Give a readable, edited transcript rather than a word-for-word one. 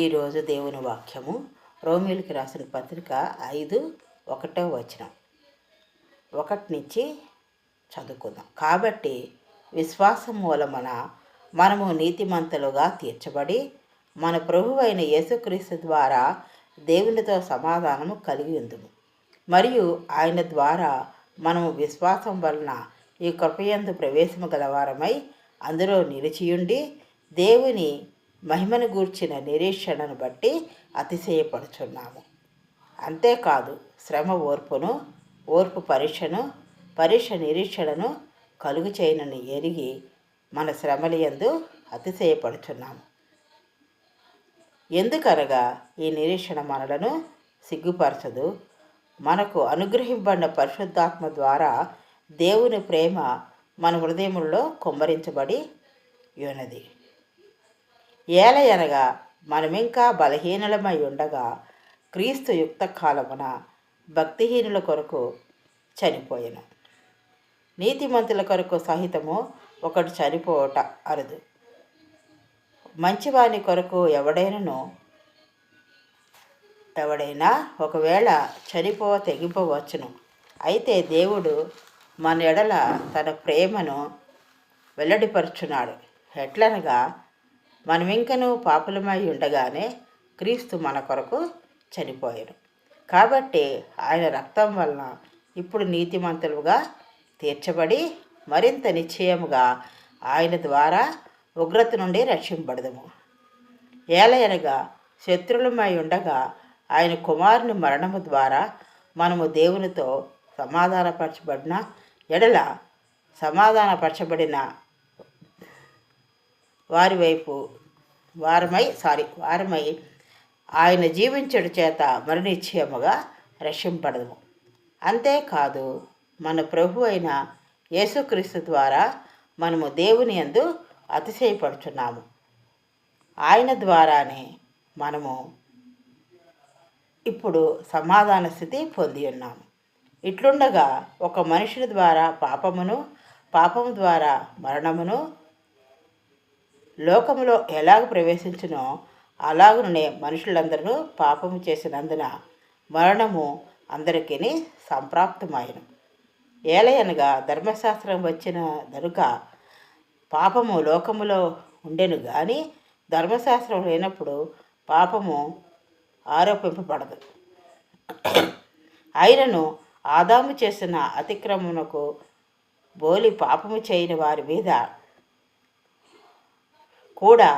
ఈరోజు దేవుని వాక్యము రోమీయులకు రాసిన పత్రిక 5:1 ఒకటి నుంచి చదువుకుందాం. కాబట్టి విశ్వాసం మూలమున మనము నీతిమంతులుగా తీర్చబడి మన ప్రభువైన యేసుక్రీస్తు ద్వారా దేవునితో సమాధానము కలిగి ఉందుము. మరియు ఆయన ద్వారా మనము విశ్వాసం వలన ఈ కృపయందు ప్రవేశము గలవారమై అందులో నిలిచియుండి దేవుని మహిమను గూర్చిన నిరీక్షణను బట్టి అతిశయపడుచున్నాము. అంతేకాదు శ్రమ ఓర్పును, ఓర్పు పరీక్షను, పరీక్ష నిరీక్షణను కలుగు చేయనని ఎరిగి మన శ్రమల యందు అతిశయపడుచున్నాము. ఎందుకనగా ఈ నిరీక్షణ మనలను సిగ్గుపరచదు. మనకు అనుగ్రహింపబడిన పరిశుద్ధాత్మ ద్వారా దేవుని ప్రేమ మన హృదయముల్లో కుమ్మరించబడి ఉన్నది. ఏలయనగా మనమింకా బలహీనులమై ఉండగా క్రీస్తు యుక్త కాలమున భక్తిహీనుల కొరకు చనిపోయెను. నీతిమంతుల కొరకు సహితము ఒకడు చనిపోవట అరుదు. మంచివాని కొరకు ఎవడైనా ఒకవేళ తెగిపోవచ్చును. అయితే దేవుడు మన ఎడల తన ప్రేమను వెల్లడిపరుచున్నాడు. ఎట్లనగా మనమింకను పాపులమై ఉండగానే క్రీస్తు మన కొరకు చనిపోయాడు. కాబట్టి ఆయన రక్తం వలన ఇప్పుడు నీతిమంతులుగా తీర్చబడి మరింత నిశ్చయముగా ఆయన ద్వారా ఉగ్రత నుండి రక్షింపబడదుము. ఏలయనగా శత్రులమై ఉండగా ఆయన కుమారుని మరణము ద్వారా మనము దేవునితో సమాధానపరచబడిన వారమై ఆయన జీవించడు చేత మరణిశ్చయముగా రక్షింపడము. అంతేకాదు మన ప్రభు అయిన యేసుక్రీస్తు ద్వారా మనము దేవుని యందు అతిశయపడుచున్నాము. ఆయన ద్వారానే మనము ఇప్పుడు సమాధాన స్థితి పొంది ఉన్నాము. ఇట్లుండగా ఒక మనుషుని ద్వారా పాపము ద్వారా మరణమును లోకములో ఎలాగ ప్రవేశించునో అలాగనే మనుషులందరూ పాపము చేసినందున మరణము అందరికీ సంప్రాప్తమాయను. ఏలయనగా ధర్మశాస్త్రం వచ్చిన దనుక పాపము లోకములో ఉండెను కానీ ధర్మశాస్త్రం లేనప్పుడు పాపము ఆరోపింపబడదు. అయినను ఆదాము చేసిన అతిక్రమమునకు బోలి పాపము చేయని వారి మీద కూడా